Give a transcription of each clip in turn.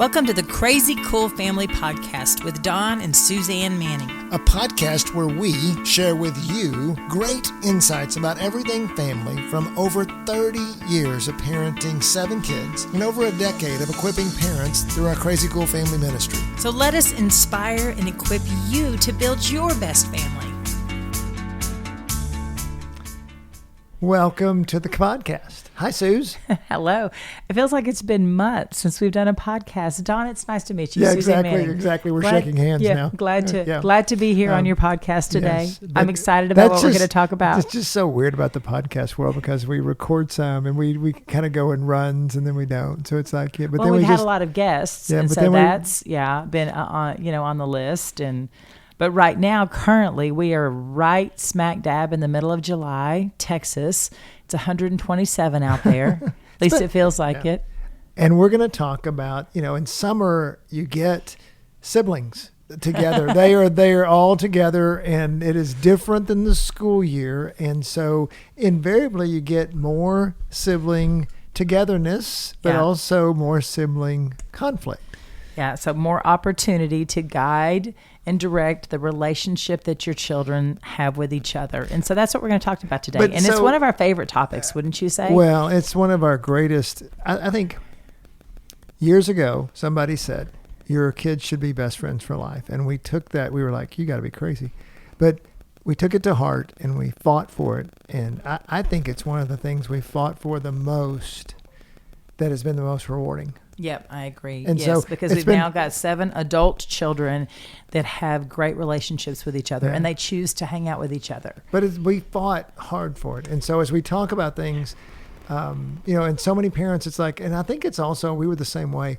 Welcome to the Crazy Cool Family Podcast with Don and Suzanne Manning. A podcast where we share with you great insights about everything family from over 30 years of parenting 7 kids and over a decade of equipping parents through our Crazy Cool Family ministry. So let us inspire and equip you to build your best family. Welcome to the podcast. Hi, Suze. Hello. It feels like it's been months since we've done a podcast. Don, it's nice to meet you. Yeah, Suzanne Manning. exactly. We're shaking hands now. Glad to be here on your podcast today. Yes, I'm excited about what we're going to talk about. It's just so weird about the podcast world because we record some and we kind of go in runs and then we don't. So it's like, but then we've had a lot of guests, and so that's been on the list. But right now, currently, we are right smack dab in the middle of July, Texas. It's 127 out there. At least it feels like it. And we're going to talk about, in summer, you get siblings together. They are all together, and it is different than the school year. And so invariably, you get more sibling togetherness, but also more sibling conflict. Yeah, so more opportunity to guide and direct the relationship that your children have with each other. And so that's what we're going to talk about today. It's one of our favorite topics, wouldn't you say? Well, it's one of our greatest. I think years ago, somebody said, your kids should be best friends for life. And we took that. We were like, you got to be crazy. But we took it to heart and we fought for it. And I think it's one of the things we fought for the most that has been the most rewarding. Yep, I agree. And yes, because we've now got 7 adult children that have great relationships with each other, and they choose to hang out with each other. But we fought hard for it. And so as we talk about things, and so many parents, it's like, and I think it's also, we were the same way.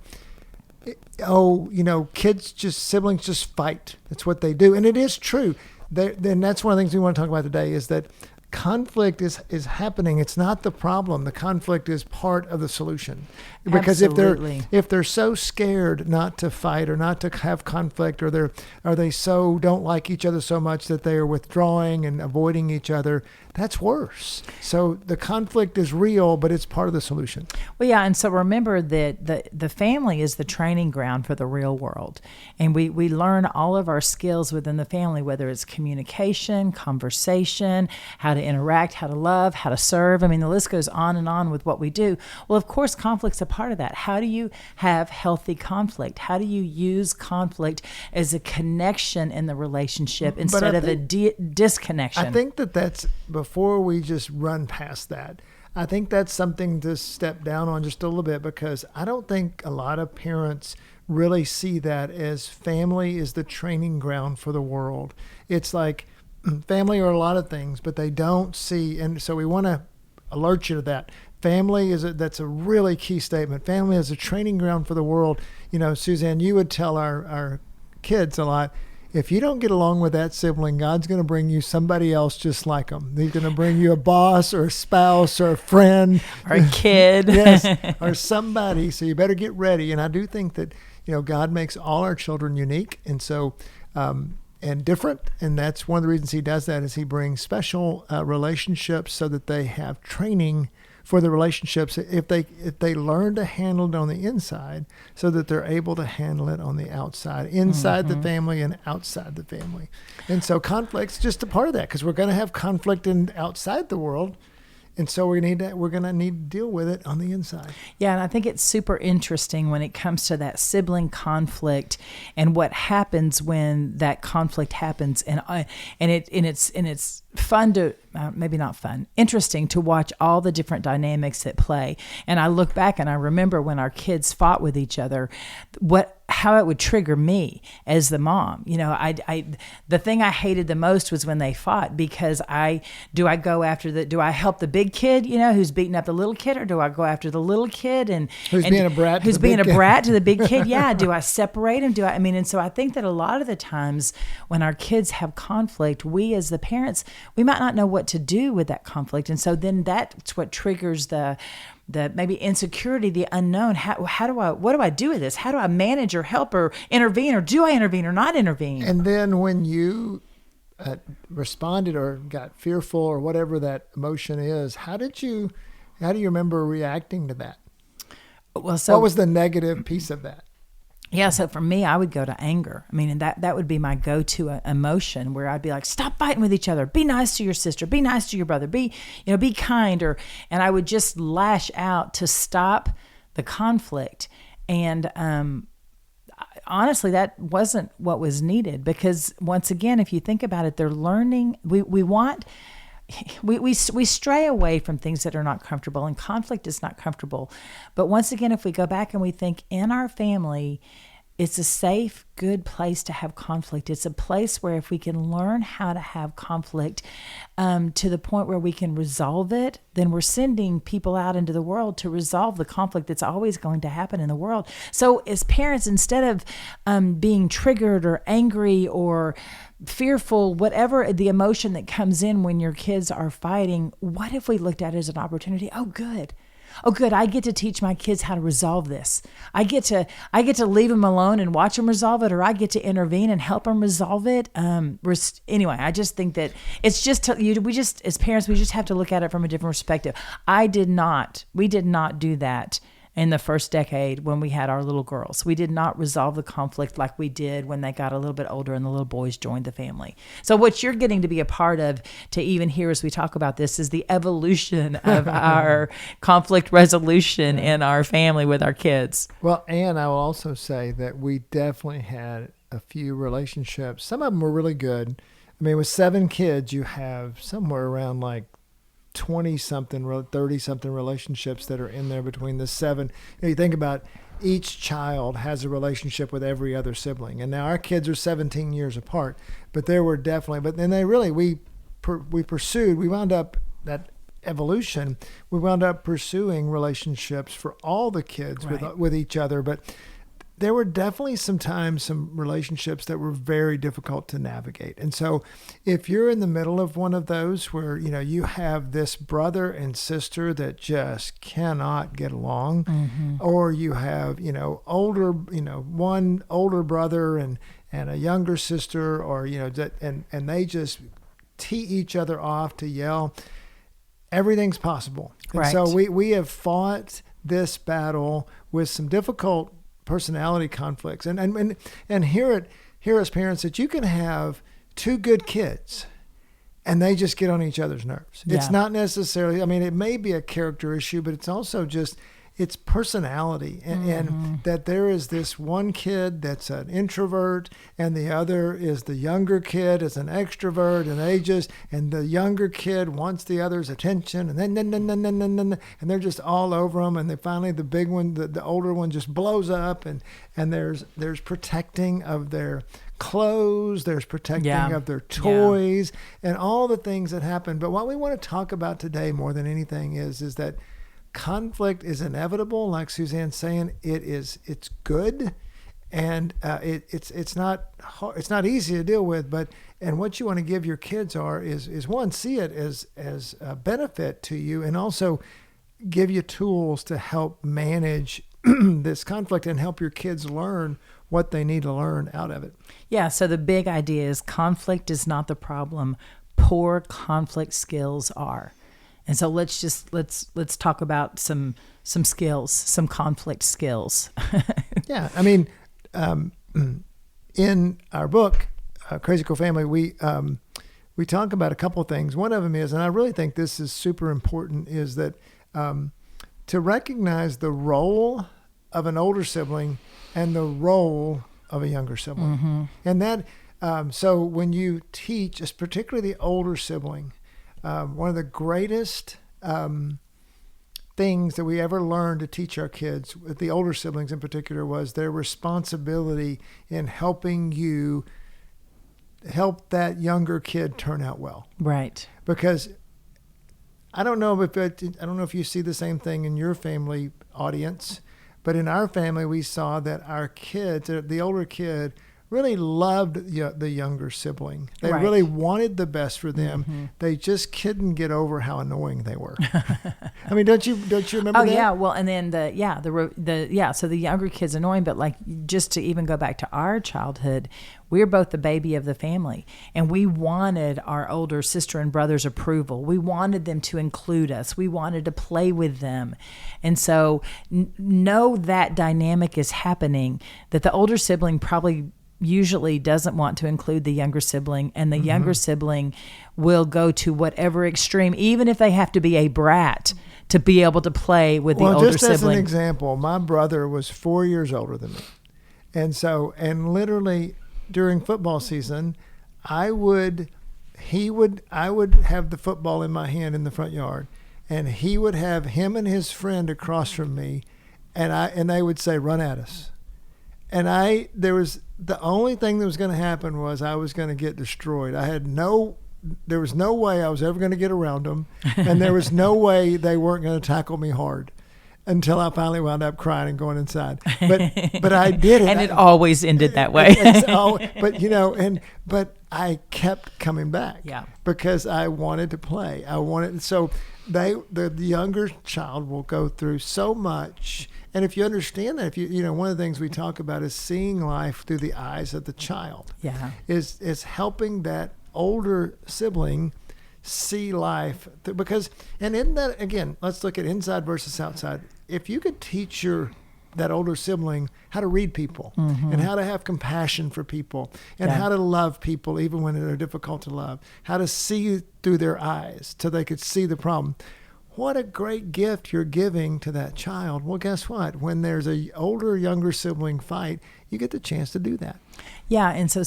Siblings just fight. That's what they do. And it is true. Then that's one of the things we want to talk about today is that conflict is happening. It's not the problem. The conflict is part of the solution. Because if they're so scared not to fight or not to have conflict, or they so don't like each other so much that they are withdrawing and avoiding each other, that's worse. So the conflict is real, but it's part of the solution. Well, yeah, and so remember that the family is the training ground for the real world. And we learn all of our skills within the family, whether it's communication, conversation, how to interact, how to love, how to serve. I mean, the list goes on and on with what we do. Well, of course, conflict's a part of that. How do you have healthy conflict? How do you use conflict as a connection in the relationship instead of a disconnection? I think that's, before we just run past that, I think that's something to step down on just a little bit, because I don't think a lot of parents really see that as family is the training ground for the world. It's like family are a lot of things, but they don't see, and so we want to alert you to that. Family that's a really key statement. Family is a training ground for the world. Suzanne, you would tell our kids a lot, if you don't get along with that sibling, God's going to bring you somebody else just like them. He's going to bring you a boss or a spouse or a friend. Or a kid. Yes, or somebody. So you better get ready. And I do think that, God makes all our children unique and so and different. And that's one of the reasons he does that, is he brings special relationships so that they have training for the relationships if they learn to handle it on the inside, so that they're able to handle it on the outside, inside the family and outside the family. And so conflict's just a part of that, because we're going to have conflict outside the world. And so we're going to need to deal with it on the inside. Yeah, and I think it's super interesting when it comes to that sibling conflict and what happens when that conflict happens, and it's fun to maybe not fun, interesting to watch all the different dynamics at play. And I look back and I remember when our kids fought with each other, how it would trigger me as the mom. The thing I hated the most was when they fought, because do I help the big kid, who's beating up the little kid, or do I go after the little kid and being a brat to the big kid? Yeah. Do I separate him? And so I think that a lot of the times when our kids have conflict, we as the parents, we might not know what to do with that conflict. And so then that's what triggers the maybe insecurity, the unknown. What do I do with this? How do I manage or help or intervene, or do I intervene or not intervene? And then when you responded or got fearful or whatever that emotion is, how do you remember reacting to that? Well, so what was the negative piece of that? Yeah, so for me, I would go to anger. I mean, and that would be my go-to emotion, where I'd be like, "Stop fighting with each other. Be nice to your sister. Be nice to your brother. Be kind." And I would just lash out to stop the conflict. And honestly, that wasn't what was needed, because once again, if you think about it, they're learning. We stray away from things that are not comfortable, and conflict is not comfortable. But once again, if we go back and we think in our family, it's a safe, good place to have conflict. It's a place where if we can learn how to have conflict to the point where we can resolve it, then we're sending people out into the world to resolve the conflict that's always going to happen in the world. So as parents, instead of being triggered or angry or fearful, whatever the emotion that comes in when your kids are fighting, what if we looked at it as an opportunity? Oh, good. I get to teach my kids how to resolve this. I get to leave them alone and watch them resolve it, or I get to intervene and help them resolve it. Anyway, I just think that it's just as parents, we just have to look at it from a different perspective. We did not do that in the first decade when we had our little girls. We did not resolve the conflict like we did when they got a little bit older and the little boys joined the family. So what you're getting to be a part of, to even hear as we talk about this, is the evolution of our conflict resolution in our family with our kids. Well, and I will also say that we definitely had a few relationships. Some of them were really good. I mean, with 7 kids, you have somewhere around like 20-something, 30-something relationships that are in there between the 7. You think about each child has a relationship with every other sibling. And now our kids are 17 years apart, but there were definitely, but then we wound up that evolution. We wound up pursuing relationships for all the kids with each other. But there were definitely some relationships that were very difficult to navigate. And so if you're in the middle of one of those where, you have this brother and sister that just cannot get along, or you have, one older brother and a younger sister, or, and they just tee each other off to yell, everything's possible. And so we have fought this battle with some difficult personality conflicts, and hear as parents that you can have 2 good kids and they just get on each other's nerves. Yeah. It's not necessarily, it may be a character issue, but it's also just, it's personality. And that there is this one kid that's an introvert, and the other is the younger kid is an extrovert, and the younger kid wants the other's attention, and then they're just all over them. And then finally the big one, the older one, just blows up, and there's protecting of their clothes, there's protecting of their toys, and all the things that happen. But what we want to talk about today more than anything is that conflict is inevitable. Like Suzanne's saying, it's good, and it's not easy to deal with. And what you want to give your kids is one, see it as a benefit to you, and also give you tools to help manage this conflict and help your kids learn what they need to learn out of it. Yeah. So the big idea is conflict is not the problem. Poor conflict skills are. And so let's talk about some skills, some conflict skills. Yeah, in our book, Crazy Cool Family, we talk about a couple of things. One of them is, and I really think this is super important, is that to recognize the role of an older sibling and the role of a younger sibling, and that so when you teach, particularly the older sibling. One of the greatest things that we ever learned to teach our kids, with the older siblings in particular, was their responsibility in helping you help that younger kid turn out well. Right. Because I don't know if you see the same thing in your family audience, but in our family we saw that our kids, the older kid, really loved the younger sibling. They Right. really wanted the best for them. They just couldn't get over how annoying they were. I mean, don't you remember Oh that? yeah, well, and then so the younger kid's annoying, but like just to even go back to our childhood, we were both the baby of the family, and we wanted our older sister and brother's approval. We wanted them to include us. We wanted to play with them, and so know that dynamic is happening. That the older sibling probably usually doesn't want to include the younger sibling, and the younger sibling will go to whatever extreme, even if they have to be a brat to be able to play with the older just as an sibling. example, my brother was 4 years older than me. And literally during football season, I would have the football in my hand in the front yard, and he would have him and his friend across from me, and they would say, "Run at us." And the only thing that was going to happen was I was going to get destroyed. There was no way I was ever going to get around them, and there was no way they weren't going to tackle me hard until I finally wound up crying and going inside. But I did it. And it always ended that way. But I kept coming back. Yeah. Because I wanted to play. So the younger child will go through so much. And if you understand that, one of the things we talk about is seeing life through the eyes of the child. Yeah. Is helping that older sibling see life and in that, again, let's look at inside versus outside. If you could teach that older sibling how to read people and how to have compassion for people and how to love people even when they're difficult to love, how to see through their eyes till they could see the problem. What a great gift you're giving to that child. Well, guess what? When there's a older, younger sibling fight, you get the chance to do that. Yeah, and so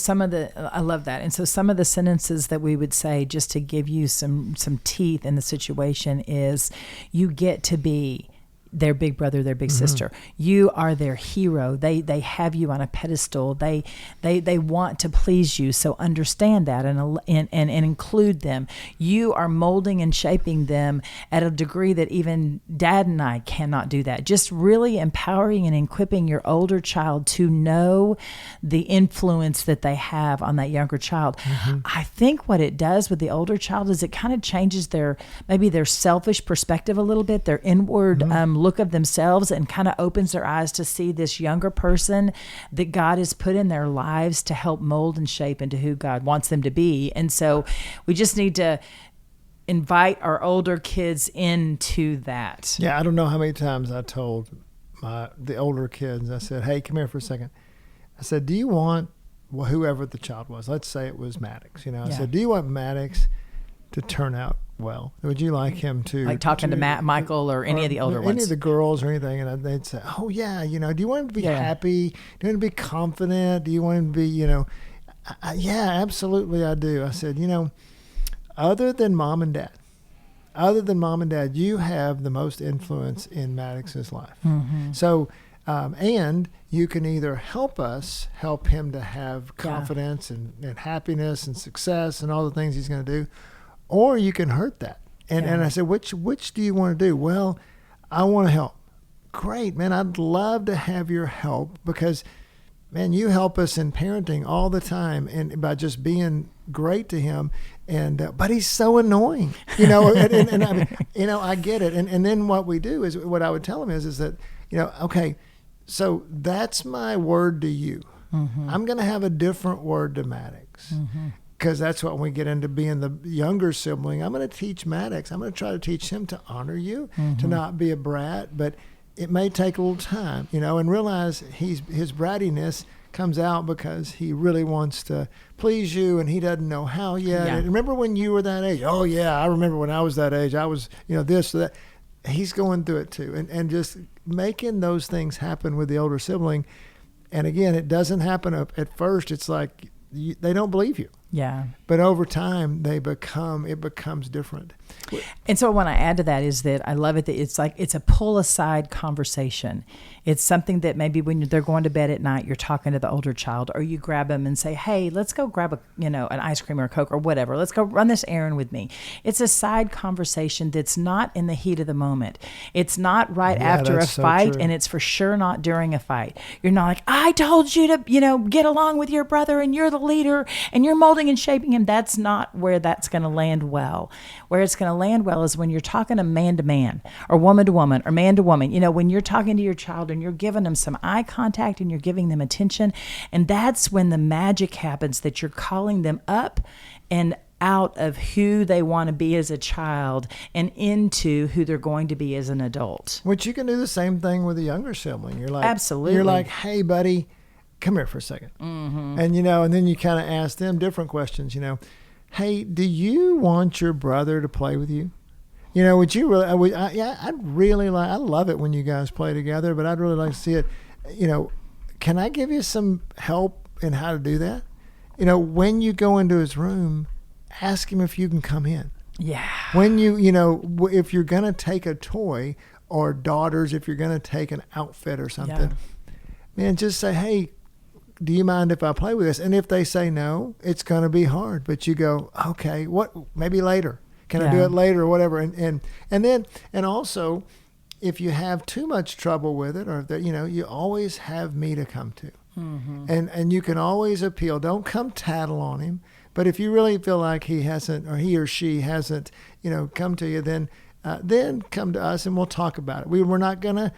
I love that. And so some of the sentences that we would say just to give you some teeth in the situation is, you get to be their big brother, their big sister. You are their hero. They have you on a pedestal. They want to please you. So understand that and include them. You are molding and shaping them at a degree that even Dad and I cannot do that. Just really empowering and equipping your older child to know the influence that they have on that younger child. I think what it does with the older child is it kind of changes their selfish perspective a little bit, their inward look of themselves, and kind of opens their eyes to see this younger person that God has put in their lives to help mold and shape into who God wants them to be. And so we just need to invite our older kids into that. Yeah, I don't know how many times I told the older kids, I said, "Hey, come here for a second." I said, "Do you want whoever the child was? Let's say it was Maddox. I said, "Do you want Maddox to turn out well? Would you like him to talking to Michael or any of the older ones, any of the girls or anything?" And they'd say, "Oh yeah, do you want him to be happy? Do you want him to be confident? Do you want him to be, yeah, absolutely, I do." I said, other than mom and dad, you have the most influence in Maddox's life. So, and you can either help him to have confidence and happiness and success and all the things he's going to do, or you can hurt that. And I said, which do you want to do? Well, I want to help. Great, man. I'd love to have your help because, man, you help us in parenting all the time and by just being great to him. And but he's so annoying, and I mean, I get it. And then what we do is, what I would tell him is that, okay, so that's my word to you. I'm going to have a different word to Maddox. Because that's what we get into being the younger sibling. I'm going to teach Maddox. I'm going to try to teach him to honor you, to not be a brat. But it may take a little time, and realize his brattiness comes out because he really wants to please you and he doesn't know how yet. And remember when you were that age? Oh, yeah, I remember when I was that age. I was, this or that. He's going through it too. And just making those things happen with the older sibling. And again, it doesn't happen at first. It's like they don't believe you. Yeah. But over time, it becomes different. And so what I add to that is that I love it that it's a pull aside conversation. It's something that maybe when they're going to bed at night, you're talking to the older child, or you grab them and say, hey, let's go grab an ice cream or a Coke or whatever. Let's go run this errand with me. It's a side conversation that's not in the heat of the moment. It's not right after a fight, and it's for sure not during a fight. You're not like, I told you to, get along with your brother and you're the leader and you're molding and shaping him. That's not where that's going to land well. Where it's going to land well is when you're talking to man or woman to woman or man to woman. When you're talking to your child and you're giving them some eye contact and you're giving them attention, and that's when the magic happens, that you're calling them up and out of who they want to be as a child and into who they're going to be as an adult. Which you can do the same thing with a younger sibling. You're like, absolutely. You're like, hey, buddy, come here for a second. Mm-hmm. And, and then you kind of ask them different questions, Hey, do you want your brother to play with you? Would you really, I love it when you guys play together, but I'd really like to see it. Can I give you some help in how to do that? When you go into his room, ask him if you can come in. Yeah. When if you're going to take a toy, or daughters, if you're going to take an outfit or something, man, just say, hey, do you mind if I play with this? And if they say no, it's going to be hard. But you go, okay, maybe later. Can I do it later or whatever? And also, if you have too much trouble with it, or that you always have me to come to, and you can always appeal. Don't come tattle on him. But if you really feel like he hasn't, or he or she hasn't, come to you, then come to us and we'll talk about it. We're not gonna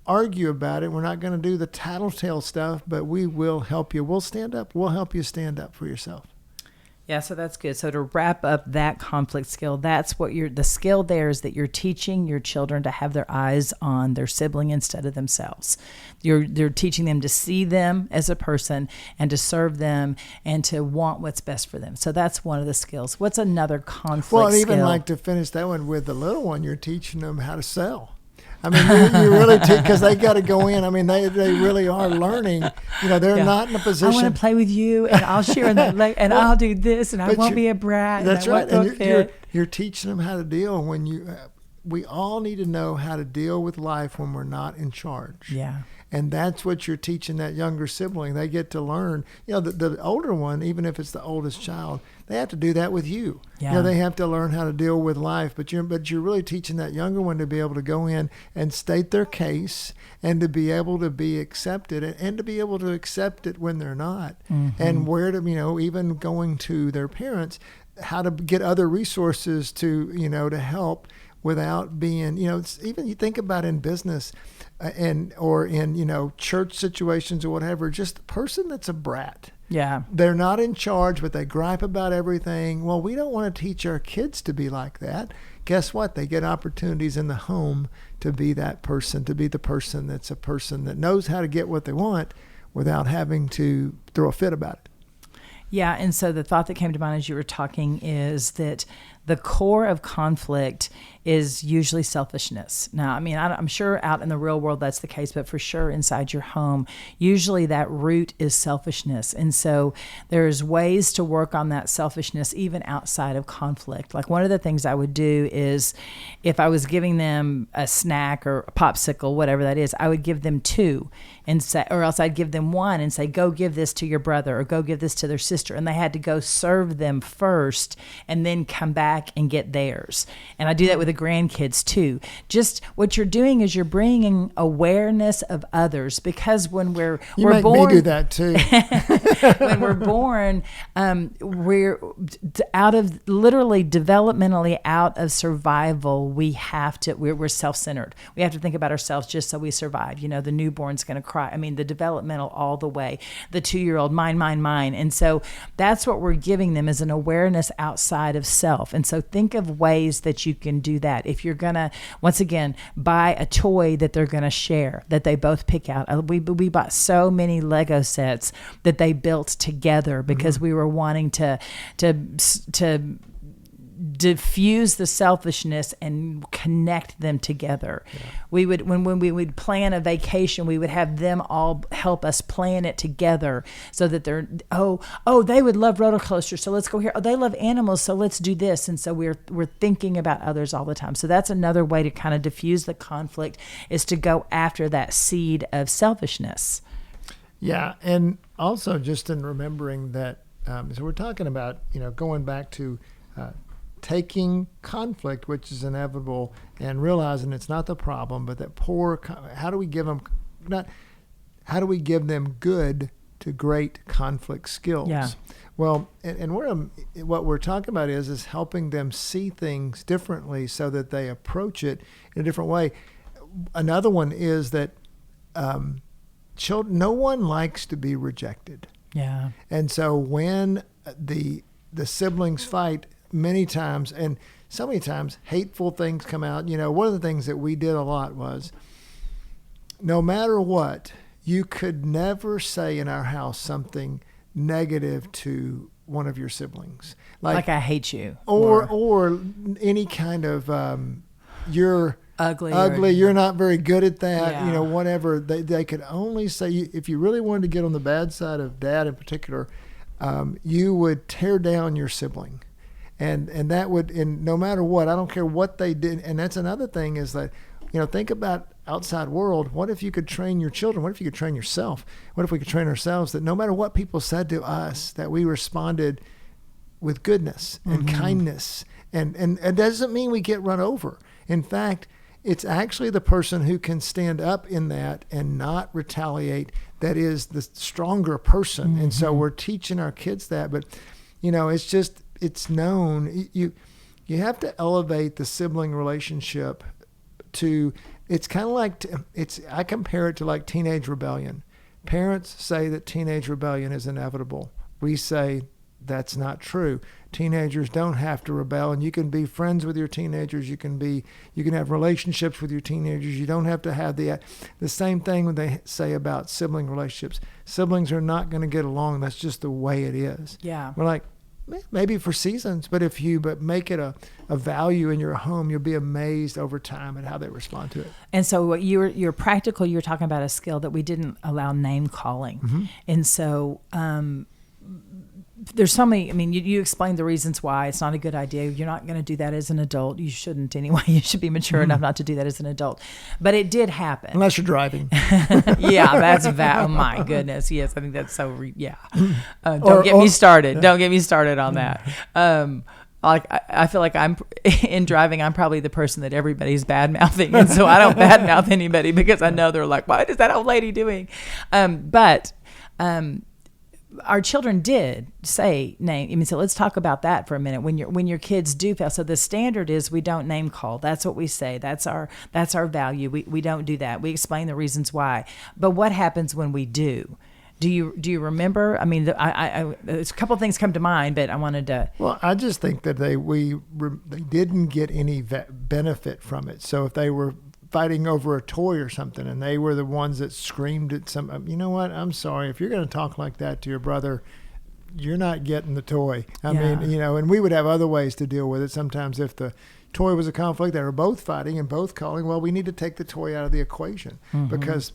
argue about it. We're not gonna do the tattletale stuff, but we will help you. We'll stand up. We'll help you stand up for yourself. Yeah, so that's good. So to wrap up that conflict skill, that's what the skill there is, that you're teaching your children to have their eyes on their sibling instead of themselves. You're teaching them to see them as a person and to serve them and to want what's best for them. So that's one of the skills. What's another conflict skill? Well, even like to finish that one with the little one, you're teaching them how to sell. I mean, you really because they got to go in. I mean, they really are learning. They're not in a position. I want to play with you, and I'll share and I'll do this, and I won't be a brat. That's right. And you're teaching them how to deal we all need to know how to deal with life when we're not in charge. Yeah. And that's what you're teaching that younger sibling. They get to learn. The older one, even if it's the oldest child, they have to do that with you. Yeah. They have to learn how to deal with life. But you're really teaching that younger one to be able to go in and state their case, and to be able to be accepted, and to be able to accept it when they're not. Mm-hmm. And where to, even going to their parents, how to get other resources to, to help without being, it's even you think about in business or in, church situations or whatever, just the person that's a brat. Yeah. They're not in charge, but they gripe about everything. Well, we don't want to teach our kids to be like that. Guess what? They get opportunities in the home to be that person, to be the person that's a person that knows how to get what they want without having to throw a fit about it. Yeah, and so the thought that came to mind as you were talking is that the core of conflict is usually selfishness. Now, I mean, I'm sure out in the real world that's the case, but for sure inside your home, usually that root is selfishness. And so there's ways to work on that selfishness even outside of conflict. Like one of the things I would do is if I was giving them a snack or a popsicle, whatever that is, I would give them two and say, or else I'd give them one and say, go give this to your brother or go give this to their sister. And they had to go serve them first and then come back and get theirs. And I do that with the grandkids too. Just what you're doing is you're bringing awareness of others, because when we're born, me do that too. When we're born, we're out of literally developmentally out of survival. We're self-centered. We have to think about ourselves just so we survive. The newborn's going to cry. I mean, the developmental all the way. The 2-year-old, mine. And so that's what we're giving them, is an awareness outside of self. And so think of ways that you can do that. If you're going to, once again, buy a toy that they're going to share, that they both pick out. We bought so many Lego sets that they built together because we were wanting to diffuse the selfishness and connect them together. Yeah. We would, when we would plan a vacation, we would have them all help us plan it together so that they're, they would love roller coasters, so let's go here. Oh, they love animals, so let's do this. And so we're thinking about others all the time. So that's another way to kind of diffuse the conflict, is to go after that seed of selfishness. Yeah, and also just in remembering that, so we're talking about, going back to taking conflict, which is inevitable, and realizing it's not the problem, but that how do we give them good to great conflict skills? Yeah. Well, and what we're talking about is helping them see things differently so that they approach it in a different way. Another one is that no one likes to be rejected. Yeah. And so when the siblings fight, many times, and so many times, hateful things come out. One of the things that we did a lot was, no matter what, you could never say in our house something negative to one of your siblings. Like I hate you. Or any kind of, you're ugly, you're not very good at that, Yeah. Whatever. They could only say, if you really wanted to get on the bad side of dad in particular, you would tear down your sibling. And that would, and no matter what, I don't care what they did. And that's another thing is that, think about outside world. What if you could train your children? What if you could train yourself? What if we could train ourselves that no matter what people said to us, that we responded with goodness and kindness. And it doesn't mean we get run over. In fact, it's actually the person who can stand up in that and not retaliate that is the stronger person. And so we're teaching our kids that. But, it's known. You have to elevate the sibling relationship to, it's kind of like, I compare it to like teenage rebellion. Parents say that teenage rebellion is inevitable. We say that's not true. Teenagers don't have to rebel, and you can be friends with your teenagers. You can have relationships with your teenagers. You don't have to have the same thing when they say about sibling relationships. Siblings are not going to get along. That's just the way it is. Yeah. We're like, maybe for seasons, but but make it a value in your home, you'll be amazed over time at how they respond to it. And so what you're practical, you're talking about a skill that we didn't allow name calling. And so there's so many, you explained the reasons why it's not a good idea. You're not going to do that as an adult. You shouldn't anyway. You should be mature enough not to do that as an adult. But it did happen. Unless you're driving. Yeah, that's oh my goodness. Yes, I think that's so, don't get me started. Don't get me started on that. I feel like I'm in driving, I'm probably the person that everybody's bad mouthing. And so I don't bad mouth anybody because I know they're like, what is that old lady doing? But our children did say name. So let's talk about that for a minute. When your kids do fail, so the standard is we don't name call. That's what we say. That's our value. We don't do that. We explain the reasons why. But what happens when we do? Do you remember? A couple of things come to mind, but I wanted to. Well, I just think that they didn't get any benefit from it. So if they were fighting over a toy or something, and they were the ones that screamed at some, you know what, I'm sorry, if you're going to talk like that to your brother, you're not getting the toy. I mean, and we would have other ways to deal with it. Sometimes if the toy was a conflict, they were both fighting and both calling, well, we need to take the toy out of the equation because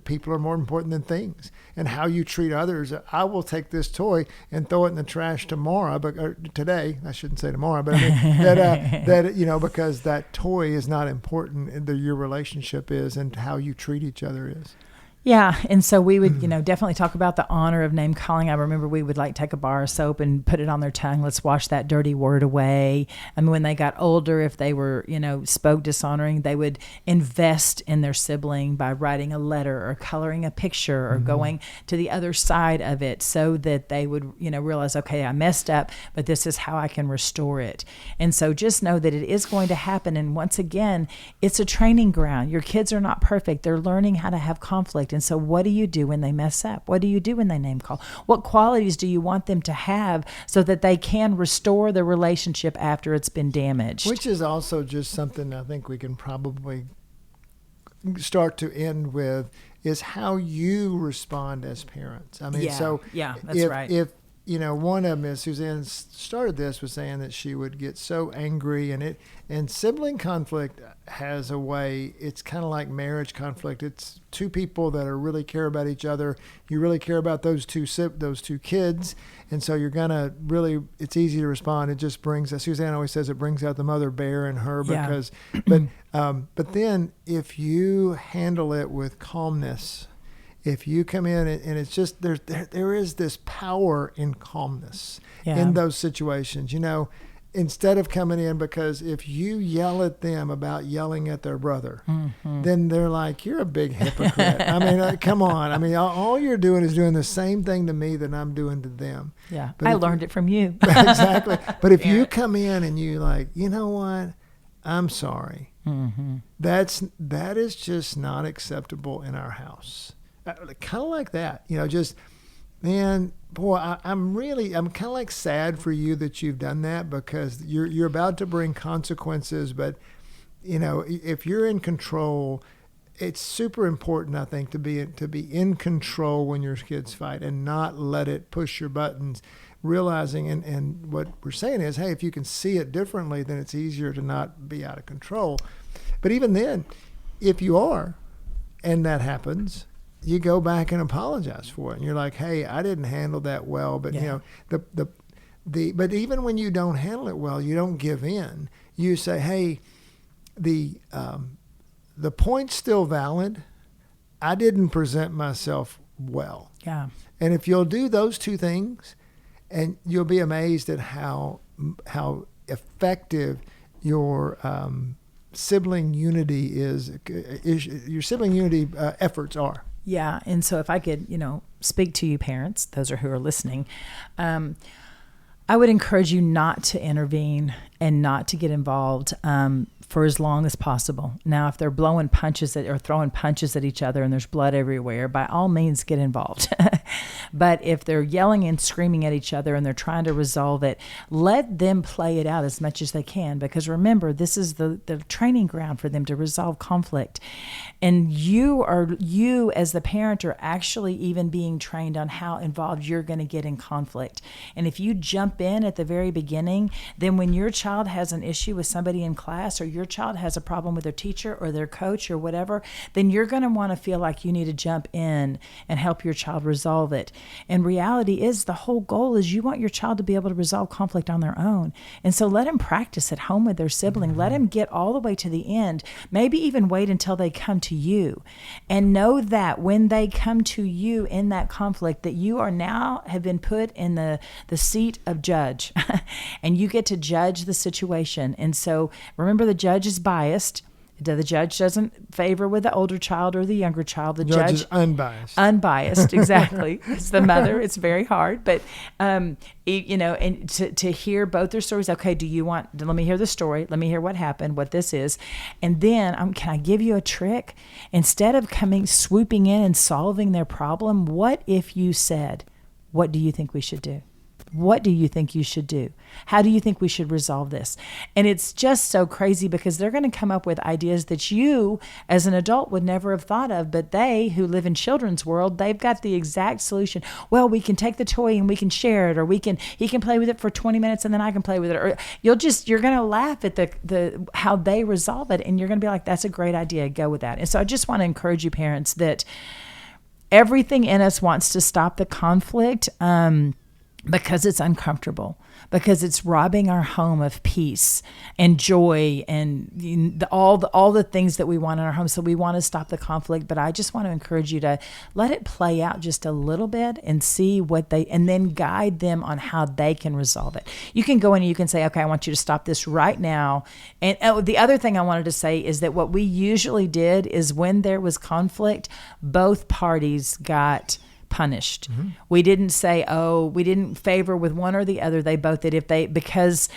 people are more important than things. And how you treat others, I will take this toy and throw it in the trash tomorrow, or today, I shouldn't say tomorrow, but that because that toy is not important, your relationship is, and how you treat each other is. Yeah, and so we would, definitely talk about the honor of name calling. I remember we would take a bar of soap and put it on their tongue. Let's wash that dirty word away. And when they got older, if they were, spoke dishonoring, they would invest in their sibling by writing a letter or coloring a picture or going to the other side of it so that they would, realize, okay, I messed up, but this is how I can restore it. And so just know that it is going to happen. And once again, it's a training ground. Your kids are not perfect. They're learning how to have conflict. And so what do you do when they mess up? What do you do when they name call? What qualities do you want them to have so that they can restore the relationship after it's been damaged? Which is also just something I think we can probably start to end with, is how you respond as parents. That's right. one of them is Suzanne started this was saying that she would get so angry, and sibling conflict has a way. It's kind of like marriage conflict. It's two people that really care about each other. You really care about those two kids, and so you're gonna really. It's easy to respond. It just brings. As Suzanne always says, it brings out the mother bear in her because. But then if you handle it with calmness. If you come in and it's just there is this power in calmness in those situations, instead of coming in, because if you yell at them about yelling at their brother, then they're like, you're a big hypocrite. I mean, come on. I mean, all you're doing is doing the same thing to me that I'm doing to them. Yeah. But I learned it from you. Exactly. But if you come in and you like, you know what? I'm sorry. That is just not acceptable in our house. Kind of like that, just, man, boy, I'm kind of like sad for you that you've done that, because you're about to bring consequences. But, if you're in control, it's super important, I think, to be in control when your kids fight and not let it push your buttons, realizing, and what we're saying is, hey, if you can see it differently, then it's easier to not be out of control. But even then, if you are, and that happens, you go back and apologize for it, and you're like, "Hey, I didn't handle that well." But but even when you don't handle it well, you don't give in. You say, "Hey, the point's still valid. I didn't present myself well." Yeah. And if you'll do those two things, and you'll be amazed at how effective your sibling unity your sibling unity efforts are. Yeah. And so if I could, speak to you parents, those are who are listening, I would encourage you not to intervene and not to get involved for as long as possible. Now, if they're blowing punches or throwing punches at each other and there's blood everywhere, by all means get involved. But if they're yelling and screaming at each other and they're trying to resolve it, let them play it out as much as they can. Because remember, this is the training ground for them to resolve conflict. And you as the parent are actually even being trained on how involved you're going to get in conflict. And if you jump in at the very beginning, then when your child has an issue with somebody in class, or your child has a problem with their teacher or their coach or whatever, then you're going to want to feel like you need to jump in and help your child resolve it. And reality is, the whole goal is you want your child to be able to resolve conflict on their own. And so let them practice at home with their sibling. Let them get all the way to the end, maybe even wait until they come to you. And know that when they come to you in that conflict, that you are now have been put in the seat of judge and you get to judge the situation. And so remember, the judge is biased. The judge doesn't favor with the older child or the younger child. The judge is unbiased. Unbiased, exactly. It's the mother. It's very hard. But, and to hear both their stories. Okay, let me hear the story. Let me hear what happened, what this is. And then can I give you a trick? Instead of swooping in and solving their problem, what if you said, what do you think we should do? What do you think you should do? How do you think we should resolve this? And it's just so crazy, because they're going to come up with ideas that you as an adult would never have thought of, but they who live in children's world, they've got the exact solution. Well, we can take the toy and we can share it, or he can play with it for 20 minutes and then I can play with it. Or you're going to laugh at the how they resolve it, and you're going to be like, that's a great idea. Go with that. And so I just want to encourage you parents that everything in us wants to stop the conflict, because it's uncomfortable, because it's robbing our home of peace and joy and all the things that we want in our home. So we want to stop the conflict, but I just want to encourage you to let it play out just a little bit and see and then guide them on how they can resolve it. You can go in and you can say, okay, I want you to stop this right now. And the other thing I wanted to say is that what we usually did is, when there was conflict, both parties got punished. Mm-hmm. We didn't say, we didn't favor with one or the other. They both did. Because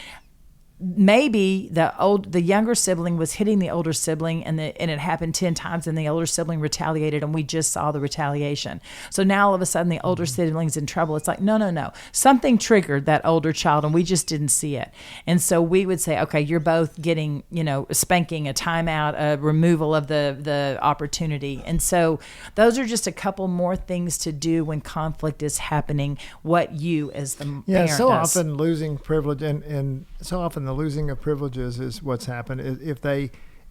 maybe the younger sibling was hitting the older sibling, and it happened 10 times, and the older sibling retaliated, and we just saw the retaliation. So now all of a sudden the older sibling's in trouble. It's like, no. Something triggered that older child, and we just didn't see it. And so we would say, okay, you're both getting, a spanking, a timeout, a removal of the opportunity. And so those are just a couple more things to do when conflict is happening, what you as the parent so does. Often losing privilege and so often the losing of privileges is what's happened.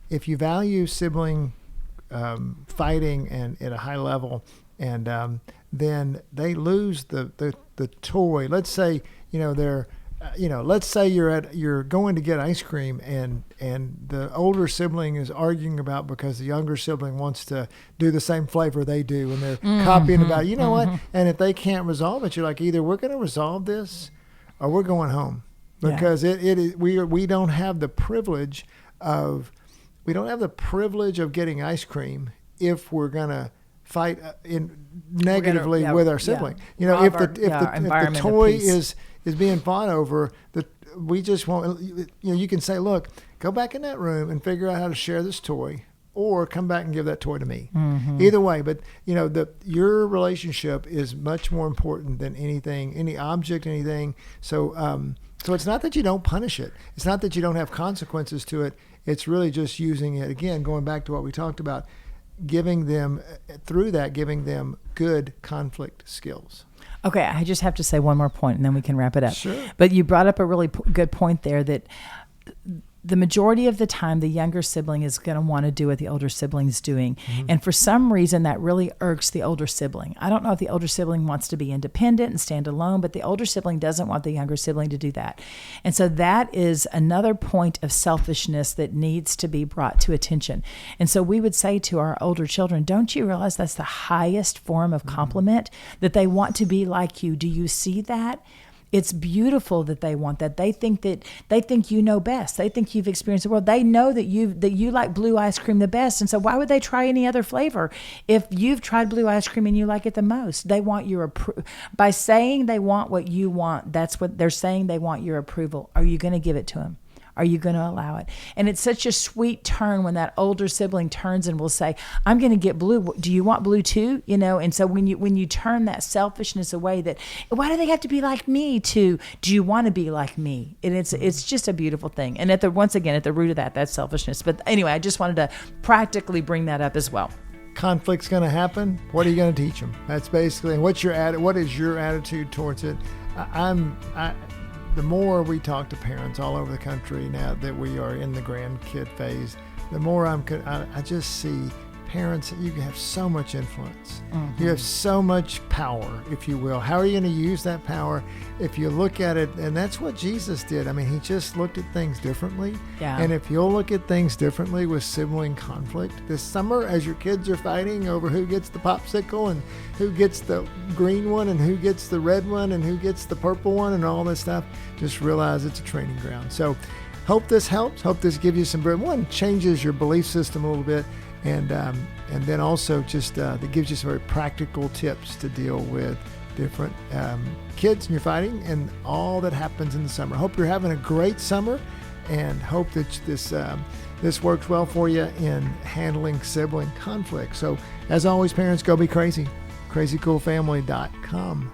If you value sibling fighting and at a high level, and then they lose the toy. Let's say let's say you're going to get ice cream, and the older sibling is arguing about because the younger sibling wants to do the same flavor they do, and they're copying about what. And if they can't resolve it, you're like, either we're going to resolve this or we're going home, because we don't have the privilege of getting ice cream if we're going to fight negatively with our sibling. If the toy is being fought over, we just want, you can say, look, go back in that room and figure out how to share this toy, or come back and give that toy to me. Either way, but your relationship is much more important than anything, any object, anything. So it's not that you don't punish it. It's not that you don't have consequences to it. It's really just using it, again, going back to what we talked about, giving them good conflict skills. Okay, I just have to say one more point, and then we can wrap it up. Sure. But you brought up a really good point there, that the majority of the time, the younger sibling is going to want to do what the older sibling's doing. And for some reason, that really irks the older sibling. I don't know if the older sibling wants to be independent and stand alone, but the older sibling doesn't want the younger sibling to do that. And so that is another point of selfishness that needs to be brought to attention. And so we would say to our older children, don't you realize that's the highest form of compliment, that they want to be like you? Do you see that? It's beautiful that they want that. They think you know best. They think you've experienced the world. They know that you like blue ice cream the best. And so why would they try any other flavor if you've tried blue ice cream and you like it the most? They want your by saying they want what you want. That's what they're saying. They want your approval. Are you going to give it to them? Are you going to allow it? And it's such a sweet turn when that older sibling turns and will say, I'm going to get blue. Do you want blue too? And so when you turn that selfishness away, that why do they have to be like me, to do you want to be like me? And it's just a beautiful thing. And once again, at the root of that's selfishness. But anyway, I just wanted to practically bring that up as well. Conflict's going to happen. What are you going to teach them? That's basically, what is your attitude towards it? The more we talk to parents all over the country now that we are in the grandkid phase, the more I just see parents, you have so much influence. You have so much power, if you will. How are you going to use that power? If you look at it, and that's what Jesus did. I mean, he just looked at things differently. Yeah. And if you'll look at things differently with sibling conflict this summer, as your kids are fighting over who gets the popsicle and who gets the green one and who gets the red one and who gets the purple one and all this stuff, just realize it's a training ground. So hope this helps. Hope this gives you some, changes your belief system a little bit. And then also just that gives you some very practical tips to deal with different kids and you're fighting and all that happens in the summer. Hope you're having a great summer, and hope that this works well for you in handling sibling conflict. So as always, parents, go be crazy. crazycoolfamily.com.